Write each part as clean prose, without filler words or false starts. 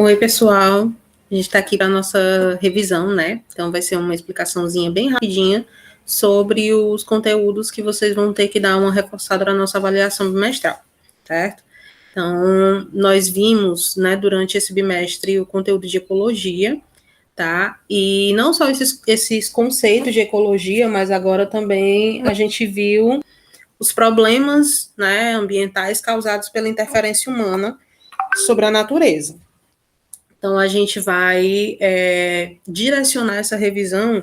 Oi, pessoal. A gente está aqui para a nossa revisão, né? Então, vai ser uma explicaçãozinha bem rapidinha sobre os conteúdos que vocês vão ter que dar uma reforçada na nossa avaliação bimestral, certo? Então, nós vimos, né, durante esse bimestre, o conteúdo de ecologia, tá? E não só esses conceitos de ecologia, mas agora também a gente viu os problemas, né, ambientais causados pela interferência humana sobre a natureza. Então, a gente vai direcionar essa revisão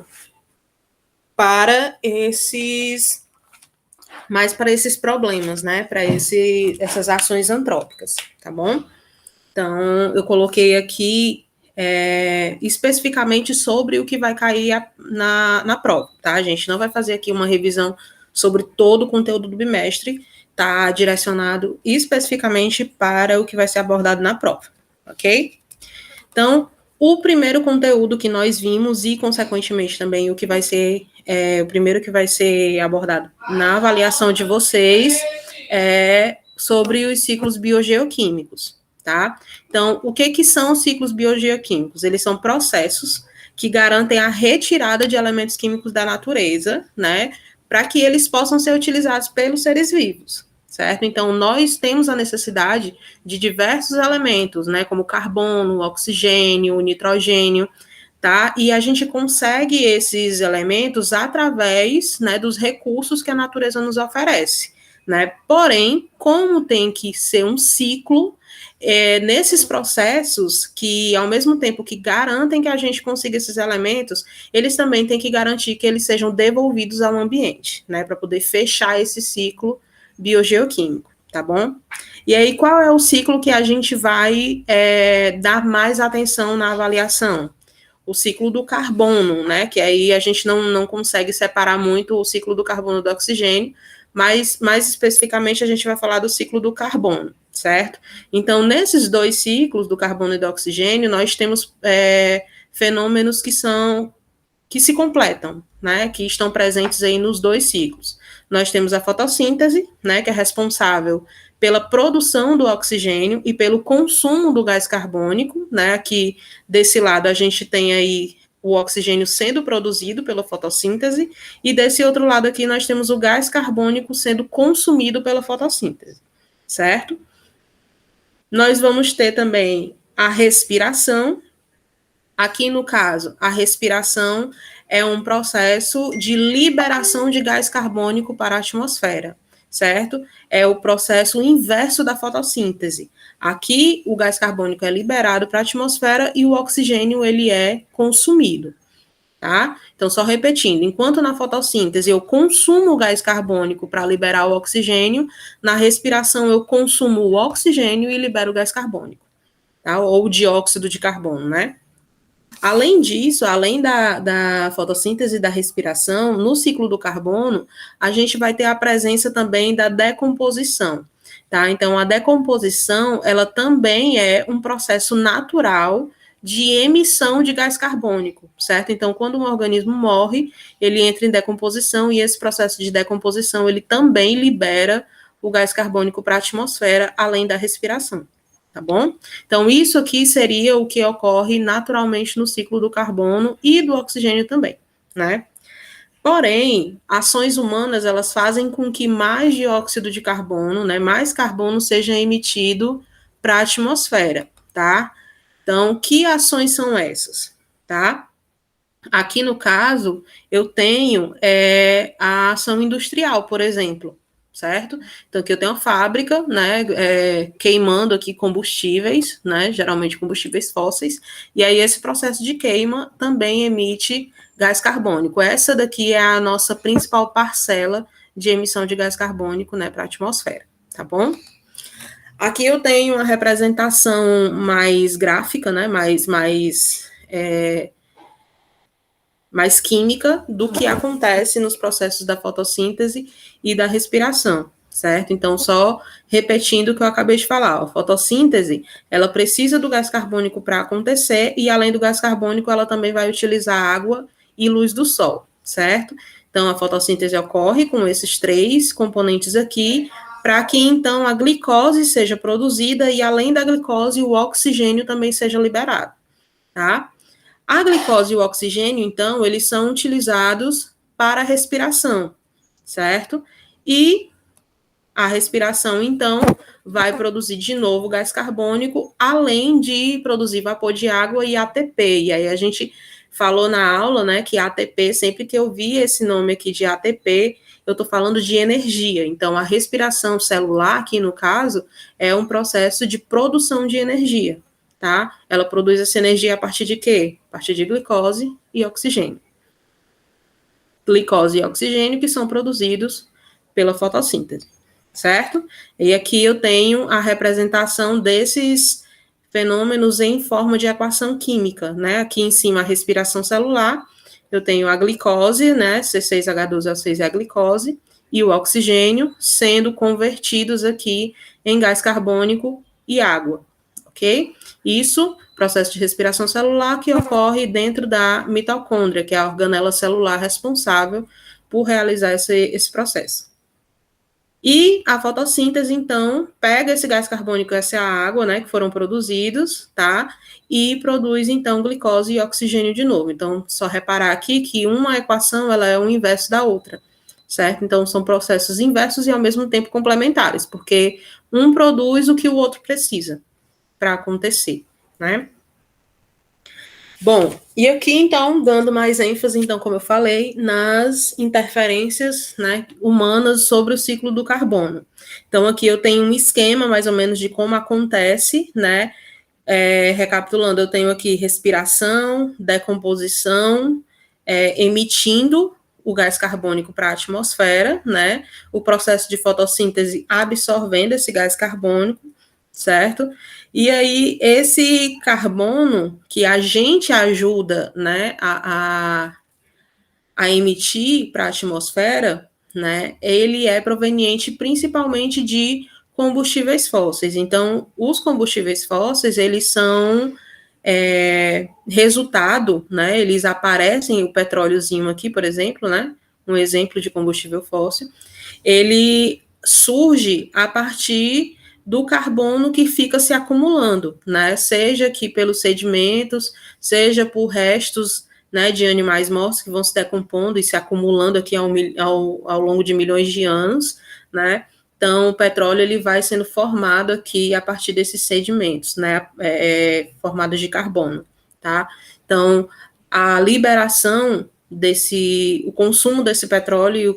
para para esses problemas, né? Para essas ações antrópicas, tá bom? Então, eu coloquei aqui especificamente sobre o que vai cair na prova, tá? A gente não vai fazer aqui uma revisão sobre todo o conteúdo do bimestre, tá direcionado especificamente para o que vai ser abordado na prova, ok? Então, o primeiro conteúdo que nós vimos e, consequentemente, também o que vai ser o primeiro que vai ser abordado na avaliação de vocês é sobre os ciclos biogeoquímicos, tá? Então, o que são os ciclos biogeoquímicos? Eles são processos que garantem a retirada de elementos químicos da natureza, né, para que eles possam ser utilizados pelos seres vivos, certo? Então, nós temos a necessidade de diversos elementos, né, como carbono, oxigênio, nitrogênio, tá? E a gente consegue esses elementos através, né, dos recursos que a natureza nos oferece, né? Porém, como tem que ser um ciclo, nesses processos que, ao mesmo tempo que garantem que a gente consiga esses elementos, eles também têm que garantir que eles sejam devolvidos ao ambiente, né, para poder fechar esse ciclo biogeoquímico, tá bom? E aí, qual é o ciclo que a gente vai dar mais atenção na avaliação? O ciclo do carbono, né? Que aí a gente não consegue separar muito o ciclo do carbono do oxigênio, mas mais especificamente a gente vai falar do ciclo do carbono, certo? Então, nesses dois ciclos, do carbono e do oxigênio, nós temos fenômenos que se completam, né, que estão presentes aí nos dois ciclos. Nós temos a fotossíntese, né, que é responsável pela produção do oxigênio e pelo consumo do gás carbônico, né, aqui desse lado a gente tem aí o oxigênio sendo produzido pela fotossíntese, e desse outro lado aqui nós temos o gás carbônico sendo consumido pela fotossíntese, certo? Nós vamos ter também a respiração. Aqui, no caso, a respiração é um processo de liberação de gás carbônico para a atmosfera, certo? É o processo inverso da fotossíntese. Aqui, o gás carbônico é liberado para a atmosfera e o oxigênio, ele é consumido, tá? Então, só repetindo, enquanto na fotossíntese eu consumo o gás carbônico para liberar o oxigênio, na respiração eu consumo o oxigênio e libero o gás carbônico, tá? Ou o dióxido de carbono, né? Além disso, além da fotossíntese e da respiração, no ciclo do carbono, a gente vai ter a presença também da decomposição, tá? Então, a decomposição, ela também é um processo natural de emissão de gás carbônico, certo? Então, quando um organismo morre, ele entra em decomposição e esse processo de decomposição, ele também libera o gás carbônico para a atmosfera, além da respiração. Tá bom? Então, isso aqui seria o que ocorre naturalmente no ciclo do carbono e do oxigênio também, né? Porém, ações humanas, elas fazem com que mais dióxido de carbono, né, mais carbono seja emitido para a atmosfera, tá? Então, que ações são essas, tá? Aqui no caso, eu tenho a ação industrial, por exemplo, certo? Então, aqui eu tenho uma fábrica, né, queimando aqui combustíveis, né, geralmente combustíveis fósseis, e aí esse processo de queima também emite gás carbônico. Essa daqui é a nossa principal parcela de emissão de gás carbônico, né, para a atmosfera, tá bom? Aqui eu tenho uma representação mais gráfica, né, mais química do que acontece nos processos da fotossíntese e da respiração, certo? Então, só repetindo o que eu acabei de falar, a fotossíntese, ela precisa do gás carbônico para acontecer e, além do gás carbônico, ela também vai utilizar água e luz do sol, certo? Então, a fotossíntese ocorre com esses três componentes aqui para que, então, a glicose seja produzida e, além da glicose, o oxigênio também seja liberado, tá? A glicose e o oxigênio, então, eles são utilizados para a respiração, certo? E a respiração, então, vai produzir de novo gás carbônico, além de produzir vapor de água e ATP. E aí a gente falou na aula, né, que ATP, sempre que eu vi esse nome aqui de ATP, eu estou falando de energia. Então, a respiração celular, aqui no caso, é um processo de produção de energia, tá? Ela produz essa energia a partir de quê? A partir de glicose e oxigênio. Glicose e oxigênio que são produzidos pela fotossíntese, certo? E aqui eu tenho a representação desses fenômenos em forma de equação química, né? Aqui em cima a respiração celular, eu tenho a glicose, né? C6H12O6 é a glicose, e o oxigênio sendo convertidos aqui em gás carbônico e água, ok? Isso, processo de respiração celular que ocorre dentro da mitocôndria, que é a organela celular responsável por realizar esse processo. E a fotossíntese, então, pega esse gás carbônico e essa água, né, que foram produzidos, tá? E produz, então, glicose e oxigênio de novo. Então, só reparar aqui que uma equação, ela é o inverso da outra, certo? Então, são processos inversos e, ao mesmo tempo, complementares, porque um produz o que o outro precisa para acontecer, né? Bom, e aqui, então, dando mais ênfase, então, como eu falei, nas interferências, né, humanas sobre o ciclo do carbono. Então, aqui eu tenho um esquema, mais ou menos, de como acontece, né, recapitulando, eu tenho aqui respiração, decomposição, emitindo o gás carbônico para a atmosfera, né, o processo de fotossíntese absorvendo esse gás carbônico, certo? E aí, esse carbono que a gente ajuda, né, a emitir para a atmosfera, né, ele é proveniente principalmente de combustíveis fósseis. Então, os combustíveis fósseis, eles são resultado, né, eles aparecem, o petróleozinho aqui, por exemplo, né, um exemplo de combustível fóssil, ele surge a partir do carbono que fica se acumulando, né? Seja que pelos sedimentos, seja por restos, né, de animais mortos que vão se decompondo e se acumulando aqui ao longo de milhões de anos, né? Então, o petróleo ele vai sendo formado aqui a partir desses sedimentos, né, formados de carbono, tá? Então, a liberação o consumo desse petróleo e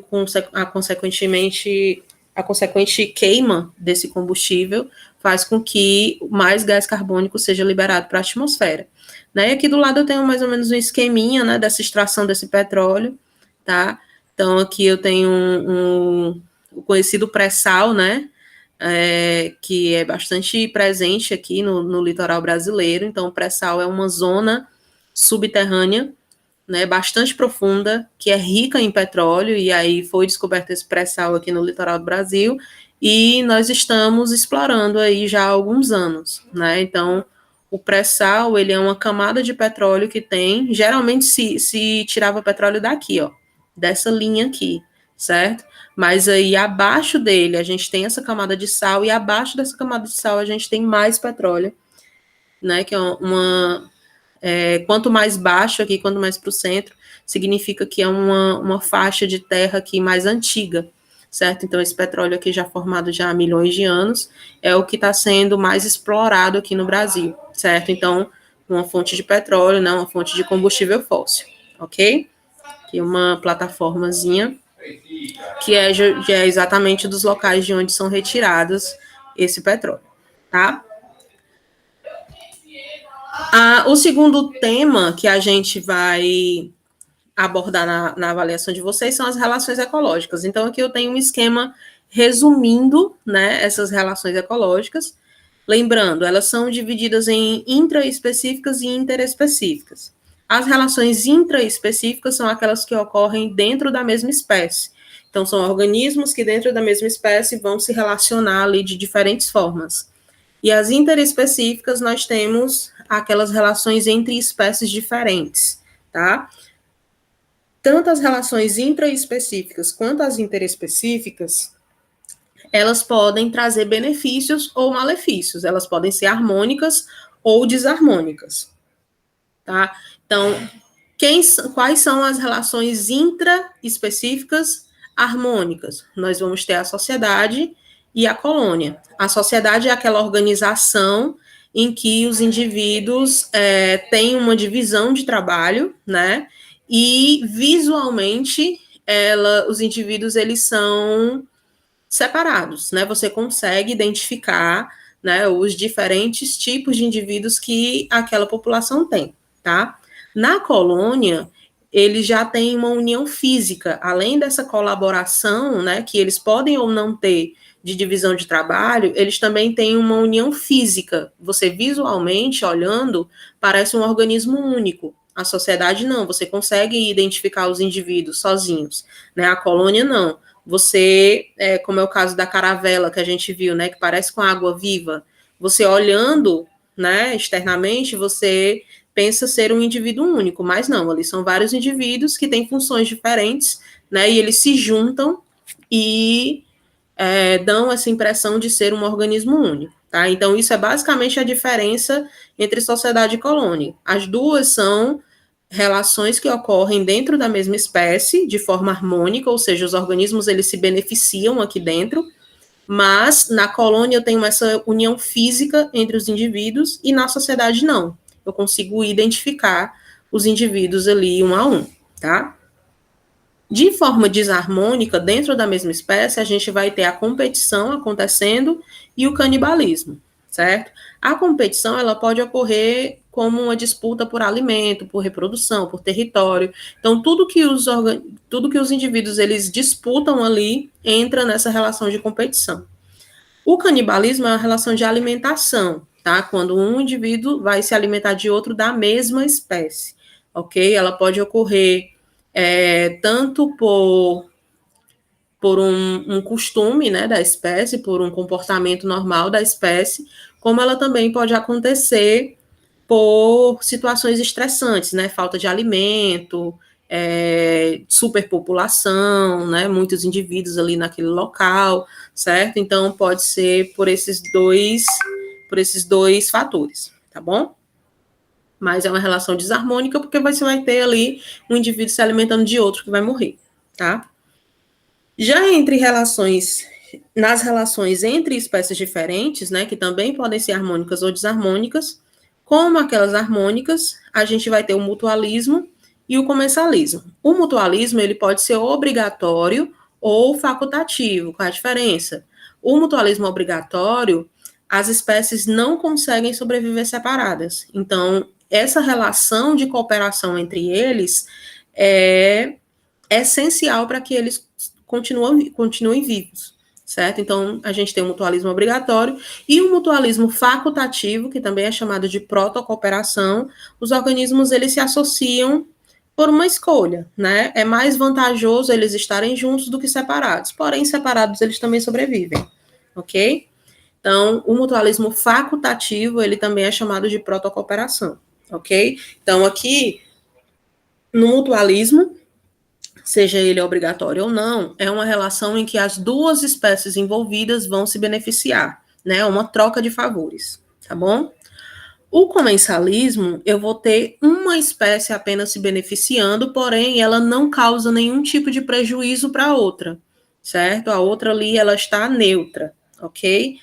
a consequente queima desse combustível faz com que mais gás carbônico seja liberado para a atmosfera. Né? E aqui do lado eu tenho mais ou menos um esqueminha, né, dessa extração desse petróleo, tá? Então aqui eu tenho o conhecido pré-sal, né, que é bastante presente aqui no litoral brasileiro. Então o pré-sal é uma zona subterrânea, né, bastante profunda, que é rica em petróleo, e aí foi descoberto esse pré-sal aqui no litoral do Brasil, e nós estamos explorando aí já há alguns anos, né, então o pré-sal, ele é uma camada de petróleo que tem, geralmente se tirava petróleo daqui, ó, dessa linha aqui, certo? Mas aí abaixo dele a gente tem essa camada de sal, e abaixo dessa camada de sal a gente tem mais petróleo, né, que é quanto mais baixo aqui, quanto mais para o centro, significa que é uma faixa de terra aqui mais antiga, certo? Então, esse petróleo aqui já formado já há milhões de anos, é o que está sendo mais explorado aqui no Brasil, certo? Então, uma fonte de petróleo, né, uma fonte de combustível fóssil, ok? Aqui uma plataformazinha, que é exatamente dos locais de onde são retirados esse petróleo, tá? O segundo tema que a gente vai abordar na avaliação de vocês são as relações ecológicas. Então, aqui eu tenho um esquema resumindo, né, essas relações ecológicas. Lembrando, elas são divididas em intraespecíficas e interespecíficas. As relações intraespecíficas são aquelas que ocorrem dentro da mesma espécie. Então, são organismos que dentro da mesma espécie vão se relacionar ali de diferentes formas. E as interespecíficas, nós temos aquelas relações entre espécies diferentes, tá? Tanto as relações intraespecíficas quanto as interespecíficas, elas podem trazer benefícios ou malefícios, elas podem ser harmônicas ou desarmônicas, tá? Então, quais são as relações intraespecíficas harmônicas? Nós vamos ter a sociedade e a colônia. A sociedade é aquela organização em que os indivíduos têm uma divisão de trabalho, né? E visualmente, os indivíduos eles são separados, né? Você consegue identificar, né, os diferentes tipos de indivíduos que aquela população tem, tá? Na colônia, eles já têm uma união física, além dessa colaboração, né, que eles podem ou não ter de divisão de trabalho, eles também têm uma união física. Você visualmente olhando, parece um organismo único. A sociedade não, você consegue identificar os indivíduos sozinhos, né? A colônia não. Você, como é o caso da caravela que a gente viu, né, que parece com água viva, você olhando, né, externamente, você pensa ser um indivíduo único, mas não, ali são vários indivíduos que têm funções diferentes, né, e eles se juntam e dão essa impressão de ser um organismo único, tá? Então, isso é basicamente a diferença entre sociedade e colônia. As duas são relações que ocorrem dentro da mesma espécie, de forma harmônica, ou seja, os organismos eles se beneficiam aqui dentro, mas na colônia eu tenho essa união física entre os indivíduos e na sociedade não. Eu consigo identificar os indivíduos ali um a um, tá? De forma desarmônica, dentro da mesma espécie, a gente vai ter a competição acontecendo e o canibalismo, certo? A competição, ela pode ocorrer como uma disputa por alimento, por reprodução, por território. Então, tudo que os indivíduos, eles disputam ali, entra nessa relação de competição. O canibalismo é uma relação de alimentação, tá? Quando um indivíduo vai se alimentar de outro da mesma espécie, ok? Ela pode ocorrer tanto por um costume, né, da espécie, por um comportamento normal da espécie, como ela também pode acontecer por situações estressantes, né, falta de alimento, superpopulação, né, muitos indivíduos ali naquele local, certo? Então, pode ser por esses dois fatores, tá bom? Mas é uma relação desarmônica porque você vai ter ali um indivíduo se alimentando de outro que vai morrer, tá? Já nas relações entre espécies diferentes, né, que também podem ser harmônicas ou desarmônicas, como aquelas harmônicas, a gente vai ter o mutualismo e o comensalismo. O mutualismo, ele pode ser obrigatório ou facultativo. Qual é a diferença? O mutualismo obrigatório, as espécies não conseguem sobreviver separadas. Então, essa relação de cooperação entre eles é essencial para que eles continuem vivos, certo? Então, a gente tem o mutualismo obrigatório e o mutualismo facultativo, que também é chamado de protocooperação. Os organismos, eles se associam por uma escolha, né? É mais vantajoso eles estarem juntos do que separados, porém, separados eles também sobrevivem, ok? Então, o mutualismo facultativo, ele também é chamado de protocooperação, ok? Então, aqui, no mutualismo, seja ele obrigatório ou não, é uma relação em que as duas espécies envolvidas vão se beneficiar, né? É uma troca de favores, tá bom? O comensalismo, eu vou ter uma espécie apenas se beneficiando, porém ela não causa nenhum tipo de prejuízo para a outra, certo? A outra ali, ela está neutra, ok?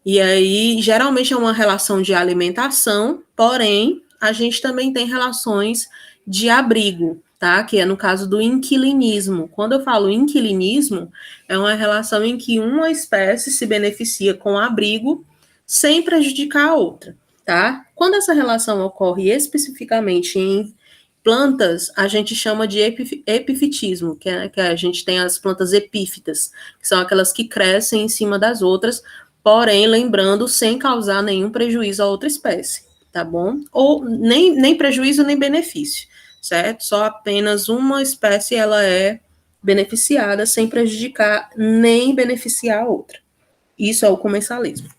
E aí, geralmente é uma relação de alimentação, porém, a gente também tem relações de abrigo, tá? Que é no caso do inquilinismo. Quando eu falo inquilinismo, é uma relação em que uma espécie se beneficia com abrigo sem prejudicar a outra, tá? Quando essa relação ocorre especificamente em plantas, a gente chama de epifitismo, que a gente tem as plantas epífitas, que são aquelas que crescem em cima das outras, porém, lembrando, sem causar nenhum prejuízo a outra espécie, tá bom? Ou nem prejuízo, nem benefício, certo? Só apenas uma espécie, ela é beneficiada sem prejudicar nem beneficiar a outra. Isso é o comensalismo.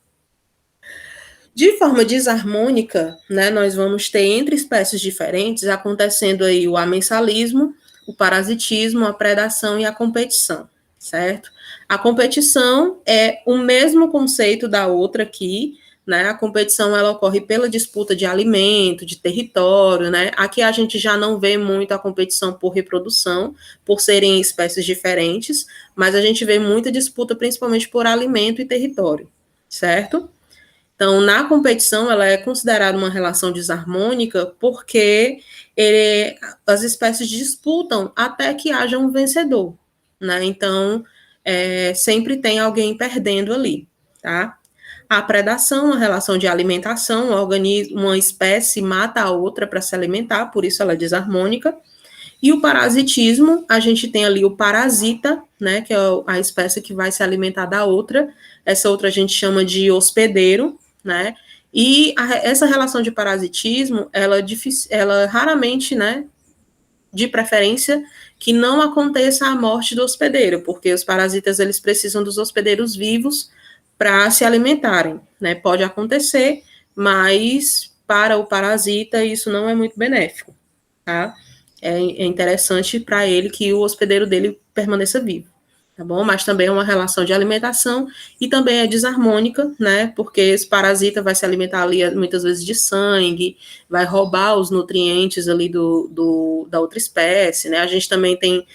De forma desarmônica, né, nós vamos ter entre espécies diferentes acontecendo aí o amensalismo, o parasitismo, a predação e a competição, certo? A competição é o mesmo conceito da outra aqui, né? A competição ela ocorre pela disputa de alimento, de território, né? Aqui a gente já não vê muito a competição por reprodução, por serem espécies diferentes, mas a gente vê muita disputa principalmente por alimento e território, certo? Então, na competição, ela é considerada uma relação desarmônica porque as espécies disputam até que haja um vencedor, né? Então, sempre tem alguém perdendo ali, tá? A predação, a relação de alimentação, uma espécie mata a outra para se alimentar, por isso ela é desarmônica. E o parasitismo, a gente tem ali o parasita, né, que é a espécie que vai se alimentar da outra. Essa outra a gente chama de hospedeiro, né? E essa relação de parasitismo, ela raramente, né, de preferência, que não aconteça a morte do hospedeiro, porque os parasitas eles precisam dos hospedeiros vivos para se alimentarem, né? Pode acontecer, mas para o parasita isso não é muito benéfico, tá? É interessante para ele que o hospedeiro dele permaneça vivo, tá bom? Mas também é uma relação de alimentação e também é desarmônica, né? Porque esse parasita vai se alimentar ali muitas vezes de sangue, vai roubar os nutrientes ali da outra espécie, né? A gente também tem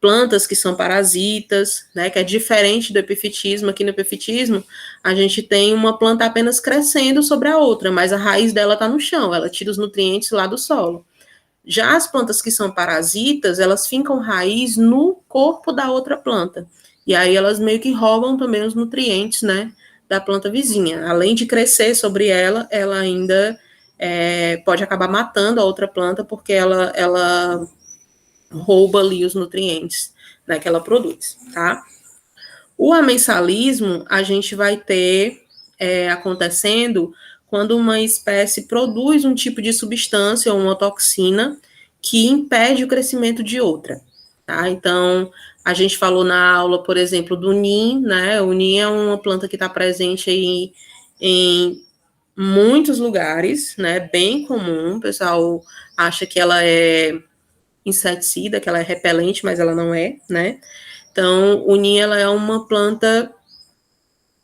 plantas que são parasitas, né? Que é diferente do epifitismo. Aqui no epifitismo, a gente tem uma planta apenas crescendo sobre a outra, mas a raiz dela está no chão, ela tira os nutrientes lá do solo. Já as plantas que são parasitas, elas fincam raiz no corpo da outra planta. E aí elas meio que roubam também os nutrientes, né, da planta vizinha. Além de crescer sobre ela, ela ainda pode acabar matando a outra planta, porque ela rouba ali os nutrientes, né, que ela produz, tá? O amensalismo, a gente vai ter acontecendo quando uma espécie produz um tipo de substância ou uma toxina que impede o crescimento de outra, tá? Então, a gente falou na aula, por exemplo, do NIM, né? O NIM é uma planta que está presente aí em muitos lugares, né? Bem comum, o pessoal acha que ela é inseticida, que ela é repelente, mas ela não é, né? Então, o NIM, ela é uma planta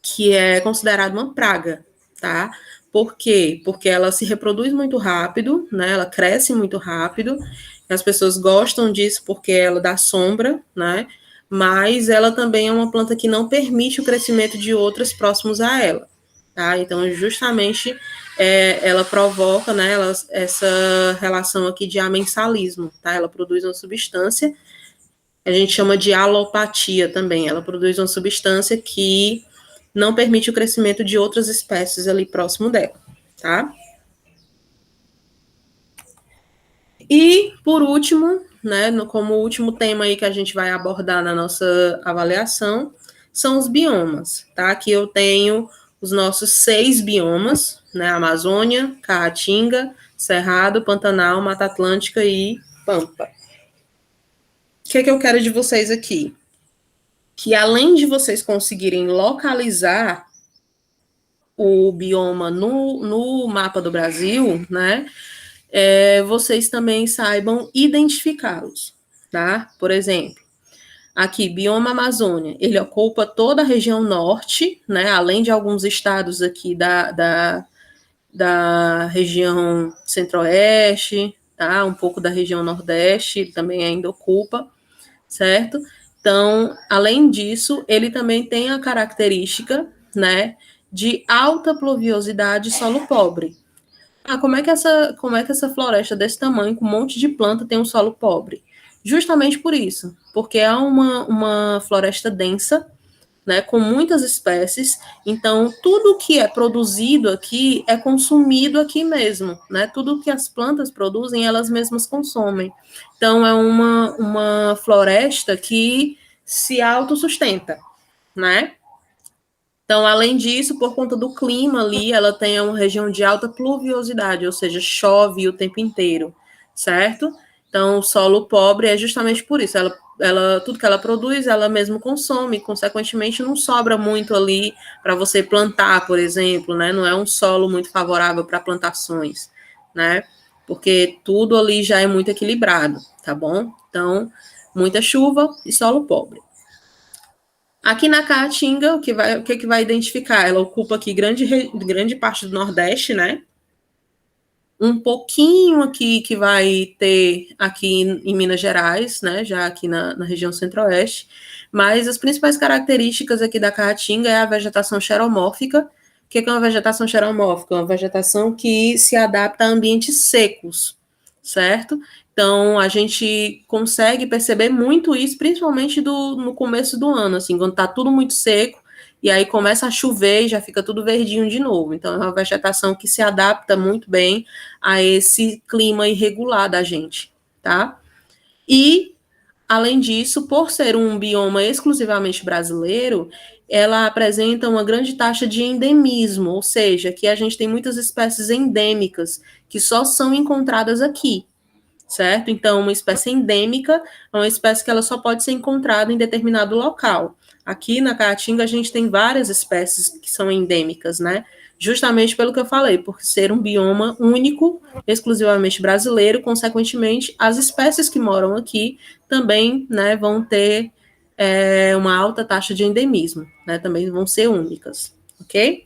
que é considerada uma praga, tá? Por quê? Porque ela se reproduz muito rápido, né? Ela cresce muito rápido. As pessoas gostam disso porque ela dá sombra, né? Mas ela também é uma planta que não permite o crescimento de outras próximos a ela, tá? Então, justamente, ela provoca, né, essa relação aqui de amensalismo, tá? Ela produz uma substância, a gente chama de alopatia também. Ela produz uma substância que não permite o crescimento de outras espécies ali próximo dela, tá? E, por último, né, como último tema aí que a gente vai abordar na nossa avaliação, são os biomas, tá? Aqui eu tenho os nossos 6 biomas, né? Amazônia, Caatinga, Cerrado, Pantanal, Mata Atlântica e Pampa. O que eu quero de vocês aqui? Que além de vocês conseguirem localizar o bioma no mapa do Brasil, né, vocês também saibam identificá-los, tá? Por exemplo, aqui, bioma Amazônia, ele ocupa toda a região norte, né, além de alguns estados aqui da região centro-oeste, tá? Um pouco da região nordeste, ele também ainda ocupa, certo? Então, além disso, ele também tem a característica, né, de alta pluviosidade e solo pobre. Ah, como é que essa floresta desse tamanho, com um monte de planta, tem um solo pobre? Justamente por isso, porque é uma floresta densa, né, com muitas espécies, então tudo que é produzido aqui é consumido aqui mesmo, né? Tudo que as plantas produzem, elas mesmas consomem. Então é uma floresta que se autossustenta, né? Então, além disso, por conta do clima ali, ela tem uma região de alta pluviosidade, ou seja, chove o tempo inteiro, certo? Então, o solo pobre é justamente por isso. Tudo que ela produz, ela mesmo consome, consequentemente, não sobra muito ali para você plantar, por exemplo, né? Não é um solo muito favorável para plantações, né? Porque tudo ali já é muito equilibrado, tá bom? Então, muita chuva e solo pobre. Aqui na Caatinga, o que vai identificar? Ela ocupa aqui grande parte do Nordeste, né? Um pouquinho aqui que vai ter aqui em Minas Gerais, né? Já aqui na região centro-oeste. Mas as principais características aqui da Caatinga é a vegetação xeromórfica. O que é uma vegetação xeromórfica? Uma vegetação que se adapta a ambientes secos, certo? Então, a gente consegue perceber muito isso, principalmente no começo do ano, assim, quando está tudo muito seco, e aí começa a chover e já fica tudo verdinho de novo. Então, é uma vegetação que se adapta muito bem a esse clima irregular da gente, tá? E, além disso, por ser um bioma exclusivamente brasileiro, ela apresenta uma grande taxa de endemismo, ou seja, que a gente tem muitas espécies endêmicas que só são encontradas aqui, certo? Então, uma espécie endêmica é uma espécie que ela só pode ser encontrada em determinado local. Aqui na Caatinga a gente tem várias espécies que são endêmicas, né? Justamente pelo que eu falei, por ser um bioma único, exclusivamente brasileiro, consequentemente, as espécies que moram aqui também, né, vão ter uma alta taxa de endemismo, né? Também vão ser únicas, ok?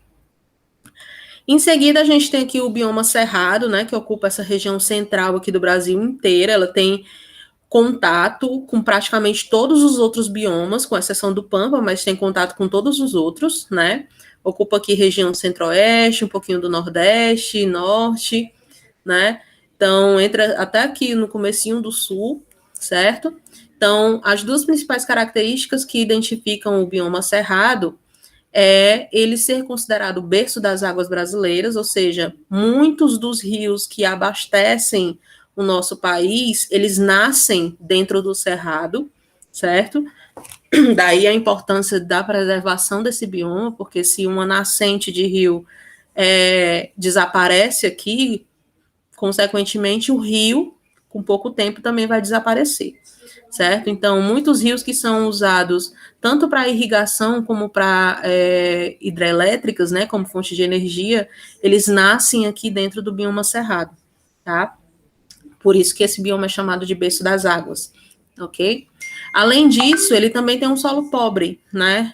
Em seguida, a gente tem aqui o bioma cerrado, né, que ocupa essa região central aqui do Brasil inteira. Ela tem contato com praticamente todos os outros biomas, com exceção do Pampa, mas tem contato com todos os outros, né? Ocupa aqui região centro-oeste, um pouquinho do nordeste, norte, né? Então, entra até aqui no comecinho do sul, certo? Então, as duas principais características que identificam o bioma cerrado é ele ser considerado o berço das águas brasileiras, ou seja, muitos dos rios que abastecem o nosso país, eles nascem dentro do cerrado, certo? Daí a importância da preservação desse bioma, porque se uma nascente de rio desaparece aqui, consequentemente o rio, com pouco tempo, também vai desaparecer, certo? Então, muitos rios que são usados tanto para irrigação como para hidrelétricas, né, como fonte de energia, eles nascem aqui dentro do bioma cerrado, tá? Por isso que esse bioma é chamado de berço das águas, ok? Além disso, ele também tem um solo pobre, né?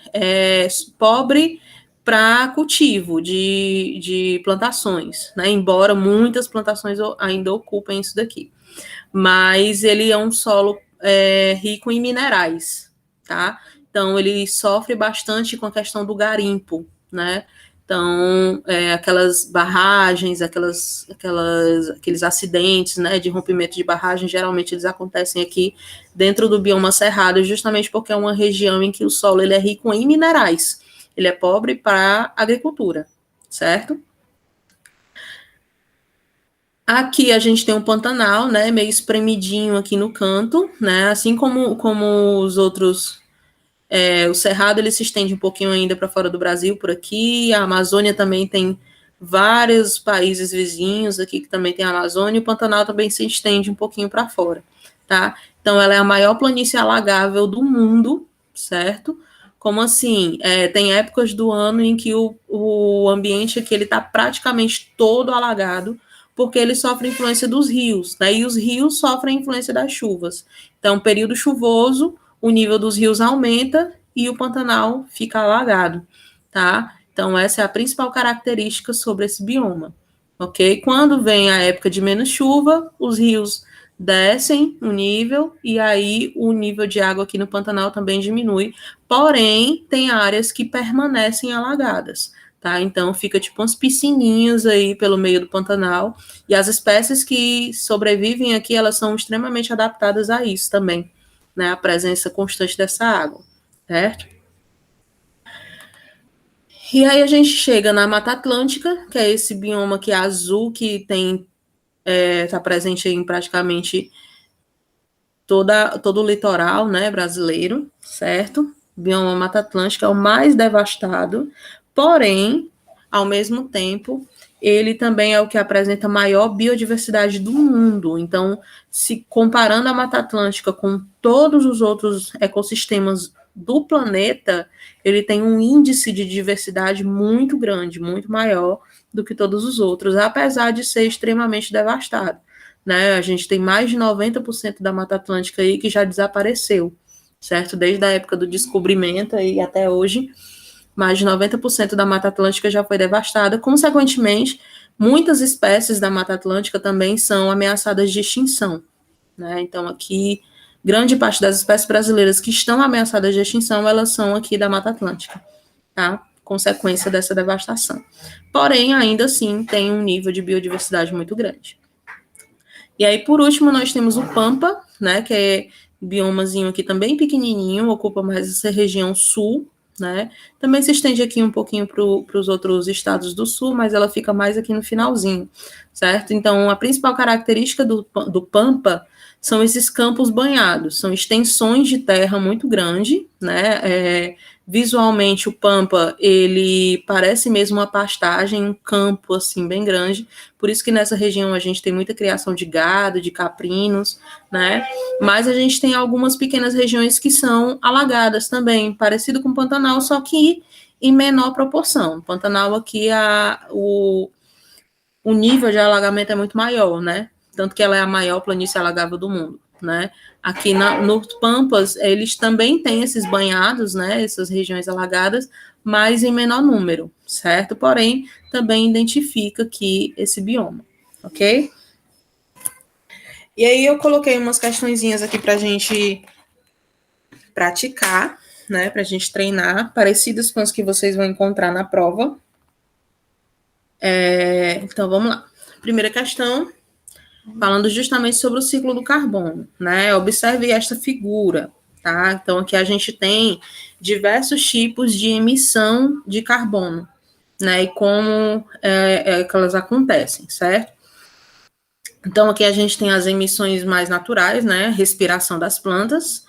Pobre para cultivo de plantações, né? Embora muitas plantações ainda ocupem isso daqui. Mas ele é um solo rico em minerais, tá? Então, ele sofre bastante com a questão do garimpo, né? Então, aquelas barragens, aqueles acidentes, né, de rompimento de barragem, geralmente eles acontecem aqui dentro do bioma cerrado, justamente porque é uma região em que o solo ele é rico em minerais. Ele é pobre para a agricultura, certo? Aqui a gente tem um Pantanal, né, meio espremidinho aqui no canto, né, assim como os outros, o Cerrado ele se estende um pouquinho ainda para fora do Brasil por aqui, a Amazônia também tem vários países vizinhos aqui que também tem a Amazônia, e o Pantanal também se estende um pouquinho para fora, tá? Então ela é a maior planície alagável do mundo, certo? Como assim? Tem épocas do ano em que o ambiente aqui ele está praticamente todo alagado, porque ele sofre influência dos rios, né? E os rios sofrem influência das chuvas. Então, período chuvoso, o nível dos rios aumenta e o Pantanal fica alagado, tá? Então, essa é a principal característica sobre esse bioma, ok? Quando vem a época de menos chuva, os rios descem o nível e aí o nível de água aqui no Pantanal também diminui, porém, tem áreas que permanecem alagadas, tá? Então, fica tipo umas piscininhas aí pelo meio do Pantanal e as espécies que sobrevivem aqui, elas são extremamente adaptadas a isso também, né? A presença constante dessa água, certo? E aí a gente chega na Mata Atlântica, que é esse bioma que é azul, que está presente em praticamente todo o litoral, né, brasileiro, certo? O bioma Mata Atlântica é o mais devastado, porém, ao mesmo tempo, ele também é o que apresenta maior biodiversidade do mundo. Então, se comparando a Mata Atlântica com todos os outros ecossistemas do planeta, ele tem um índice de diversidade muito grande, muito maior do que todos os outros, apesar de ser extremamente devastado, né? A gente tem mais de 90% da Mata Atlântica aí que já desapareceu, certo? Desde a época do descobrimento e até hoje, mais de 90% da Mata Atlântica já foi devastada. Consequentemente, muitas espécies da Mata Atlântica também são ameaçadas de extinção, né? Então, aqui, grande parte das espécies brasileiras que estão ameaçadas de extinção, elas são aqui da Mata Atlântica, tá? Consequência dessa devastação. Porém, ainda assim, tem um nível de biodiversidade muito grande. E aí, por último, nós temos o Pampa, né, que é um biomazinho aqui também pequenininho, ocupa mais essa região sul, né, também se estende aqui um pouquinho para os outros estados do sul, mas ela fica mais aqui no finalzinho, certo? Então, a principal característica do Pampa são esses campos banhados, são extensões de terra muito grande, né, visualmente o Pampa, ele parece mesmo uma pastagem, um campo, assim, bem grande, por isso que nessa região a gente tem muita criação de gado, de caprinos, né, mas a gente tem algumas pequenas regiões que são alagadas também, parecido com o Pantanal, só que em menor proporção. Pantanal aqui, o nível de alagamento é muito maior, né, tanto que ela é a maior planície alagável do mundo, né. Aqui nos Pampas, eles também têm esses banhados, né, essas regiões alagadas, mas em menor número, certo? Porém, também identifica aqui esse bioma, ok? E aí eu coloquei umas questõezinhas aqui para a gente praticar, né, para a gente treinar, parecidas com as que vocês vão encontrar na prova. Então, vamos lá. Primeira questão, falando justamente sobre o ciclo do carbono, né? Observe esta figura, tá? Então, aqui a gente tem diversos tipos de emissão de carbono, né? E como que elas acontecem, certo? Então, aqui a gente tem as emissões mais naturais, né? Respiração das plantas,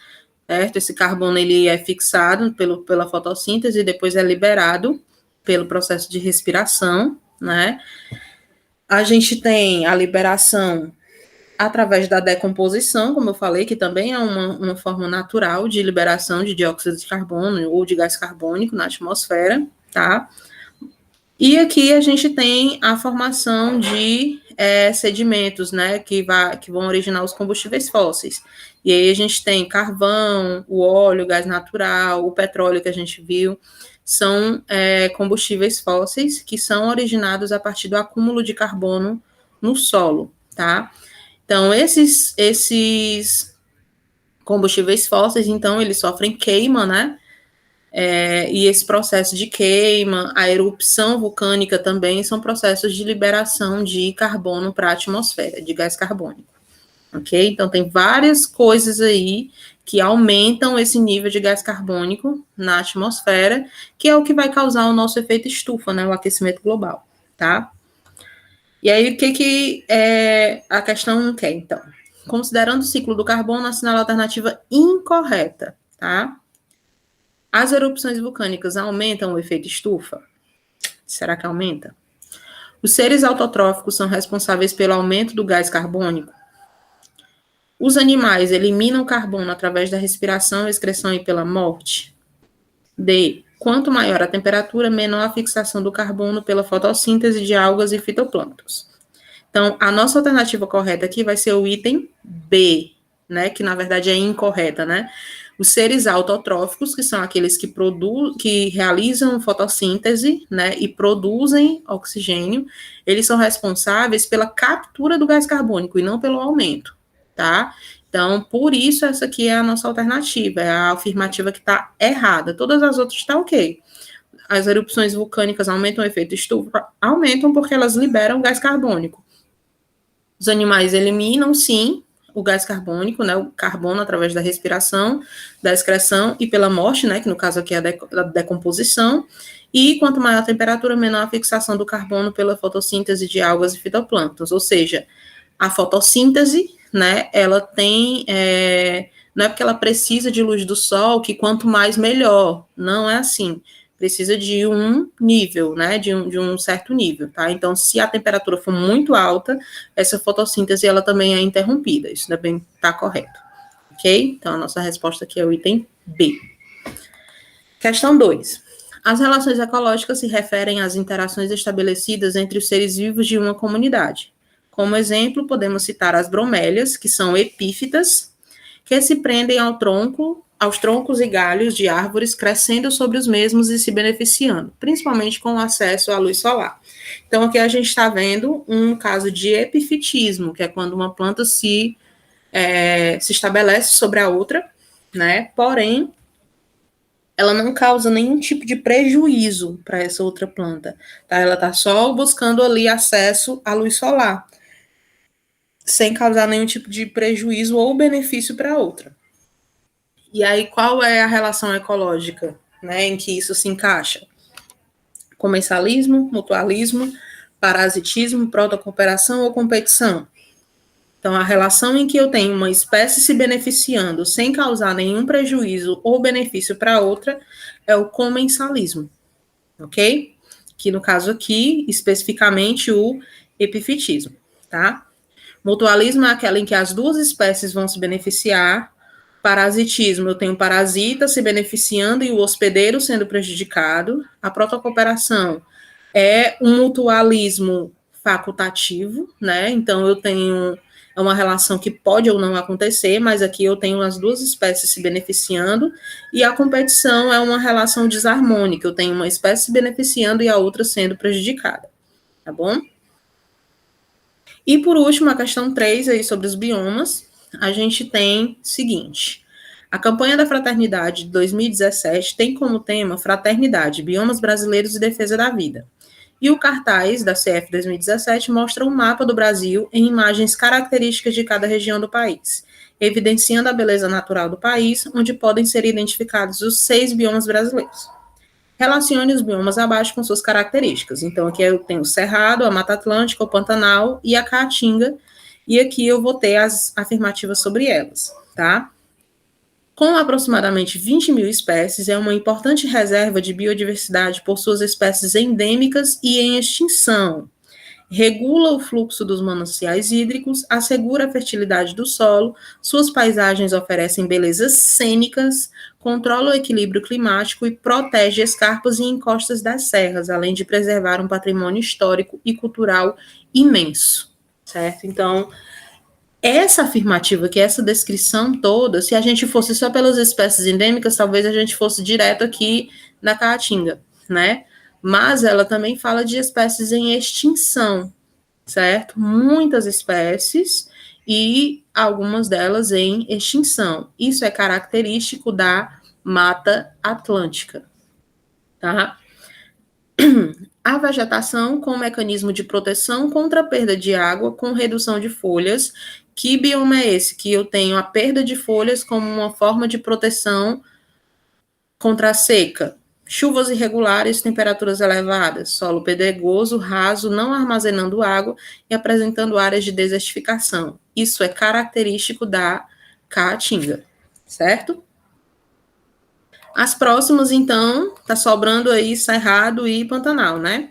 certo? Esse carbono, ele é fixado pela fotossíntese e depois é liberado pelo processo de respiração, né? A gente tem a liberação através da decomposição, como eu falei, que também é uma forma natural de liberação de dióxido de carbono ou de gás carbônico na atmosfera, tá? E aqui a gente tem a formação de sedimentos, né, que vão originar os combustíveis fósseis. E aí a gente tem carvão, o óleo, o gás natural, o petróleo que a gente viu, são combustíveis fósseis que são originados a partir do acúmulo de carbono no solo, tá? Então, esses combustíveis fósseis, então, eles sofrem queima, né? E esse processo de queima, a erupção vulcânica também são processos de liberação de carbono para a atmosfera, de gás carbônico, ok? Então, tem várias coisas aí que aumentam esse nível de gás carbônico na atmosfera, que é o que vai causar o nosso efeito estufa, né? O aquecimento global, tá? E aí, o que a questão quer, então? Considerando o ciclo do carbono, assinala a alternativa incorreta, tá? As erupções vulcânicas aumentam o efeito estufa? Será que aumenta? Os seres autotróficos são responsáveis pelo aumento do gás carbônico? Os animais eliminam carbono através da respiração, excreção e pela morte? D. Quanto maior a temperatura, menor a fixação do carbono pela fotossíntese de algas e fitoplânctons. Então, a nossa alternativa correta aqui vai ser o item B, né, que na verdade é incorreta, né? Os seres autotróficos, que são aqueles que realizam fotossíntese, né, e produzem oxigênio, eles são responsáveis pela captura do gás carbônico e não pelo aumento, tá? Então, por isso, essa aqui é a nossa alternativa, é a afirmativa que está errada. Todas as outras estão ok. As erupções vulcânicas aumentam o efeito estufa? Aumentam porque elas liberam gás carbônico. Os animais eliminam, sim, o gás carbônico, né, o carbono através da respiração, da excreção e pela morte, né, que no caso aqui é a decomposição, e quanto maior a temperatura, menor a fixação do carbono pela fotossíntese de algas e fitoplânctons, ou seja, a fotossíntese, né, ela tem, não é porque ela precisa de luz do sol que quanto mais melhor, não é assim. Precisa de um nível, né, de um certo nível, tá? Então, se a temperatura for muito alta, essa fotossíntese, ela também é interrompida, isso também tá correto, ok? Então, a nossa resposta aqui é o item B. Questão 2. As relações ecológicas se referem às interações estabelecidas entre os seres vivos de uma comunidade. Como exemplo, podemos citar as bromélias, que são epífitas, que se prendem ao tronco aos troncos e galhos de árvores, crescendo sobre os mesmos e se beneficiando, principalmente com o acesso à luz solar. Então, aqui a gente está vendo um caso de epifitismo, que é quando uma planta se estabelece sobre a outra, né? Porém, ela não causa nenhum tipo de prejuízo para essa outra planta, tá? Ela está só buscando ali acesso à luz solar, sem causar nenhum tipo de prejuízo ou benefício para a outra. E aí, qual é a relação ecológica, né, em que isso se encaixa? Comensalismo, mutualismo, parasitismo, protocooperação ou competição. Então, a relação em que eu tenho uma espécie se beneficiando sem causar nenhum prejuízo ou benefício para outra é o comensalismo, ok? Que no caso aqui, especificamente o epifitismo, tá? Mutualismo é aquela em que as duas espécies vão se beneficiar. Parasitismo, eu tenho parasita se beneficiando e o hospedeiro sendo prejudicado. A protocooperação é um mutualismo facultativo, né? Então, eu tenho uma relação que pode ou não acontecer, mas aqui eu tenho as duas espécies se beneficiando, e a competição é uma relação desarmônica, eu tenho uma espécie se beneficiando e a outra sendo prejudicada, tá bom? E por último, a questão 3 aí sobre os biomas, a gente tem o seguinte: a campanha da Fraternidade de 2017 tem como tema Fraternidade, Biomas Brasileiros e Defesa da Vida. E o cartaz da CF 2017 mostra um mapa do Brasil em imagens características de cada região do país, evidenciando a beleza natural do país, onde podem ser identificados os 6 biomas brasileiros. Relacione os biomas abaixo com suas características. Então, aqui eu tenho o Cerrado, a Mata Atlântica, o Pantanal e a Caatinga, e aqui eu vou ter as afirmativas sobre elas, tá? Com aproximadamente 20 mil espécies, é uma importante reserva de biodiversidade por suas espécies endêmicas e em extinção. Regula o fluxo dos mananciais hídricos, assegura a fertilidade do solo, suas paisagens oferecem belezas cênicas, controla o equilíbrio climático e protege escarpas e encostas das serras, além de preservar um patrimônio histórico e cultural imenso, certo? Então, essa afirmativa aqui, essa descrição toda, se a gente fosse só pelas espécies endêmicas, talvez a gente fosse direto aqui na Caatinga, né? Mas ela também fala de espécies em extinção, certo? Muitas espécies e algumas delas em extinção. Isso é característico da Mata Atlântica, tá? A vegetação com mecanismo de proteção contra a perda de água com redução de folhas. Que bioma é esse? Que eu tenho a perda de folhas como uma forma de proteção contra a seca. Chuvas irregulares, temperaturas elevadas, solo pedregoso, raso, não armazenando água e apresentando áreas de desertificação. Isso é característico da Caatinga, certo? As próximas, então, tá sobrando aí Cerrado e Pantanal, né?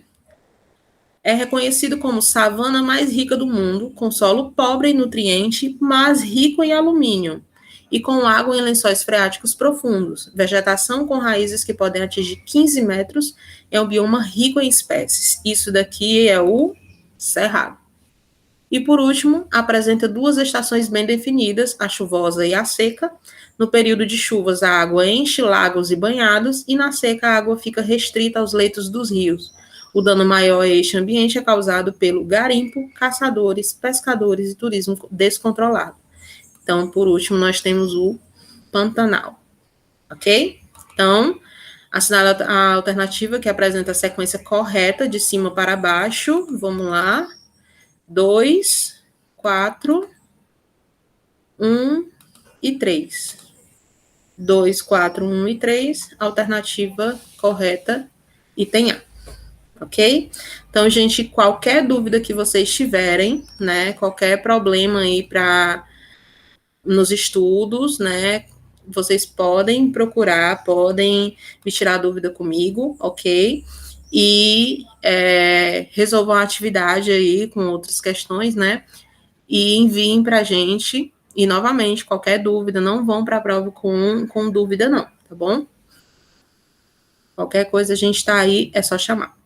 É reconhecido como savana mais rica do mundo, com solo pobre em nutriente, mas rico em alumínio, e com água em lençóis freáticos profundos, vegetação com raízes que podem atingir 15 metros, é um bioma rico em espécies. Isso daqui é o Cerrado. E, por último, apresenta duas estações bem definidas, a chuvosa e a seca. No período de chuvas, a água enche lagos e banhados, e na seca, a água fica restrita aos leitos dos rios. O dano maior a este ambiente é causado pelo garimpo, caçadores, pescadores e turismo descontrolado. Então, por último, nós temos o Pantanal, ok? Então, assinala a alternativa que apresenta a sequência correta de cima para baixo. Vamos lá. 2, 4, 1 e 3. 2, 4, 1 e 3, alternativa correta, item A. Ok? Então, gente, qualquer dúvida que vocês tiverem, né, qualquer problema aí nos estudos, né, vocês podem procurar, podem me tirar dúvida comigo, ok? E resolvam a atividade aí com outras questões, né? E enviem para a gente. E, novamente, qualquer dúvida, não vão para a prova com dúvida, não, tá bom? Qualquer coisa, a gente está aí, é só chamar.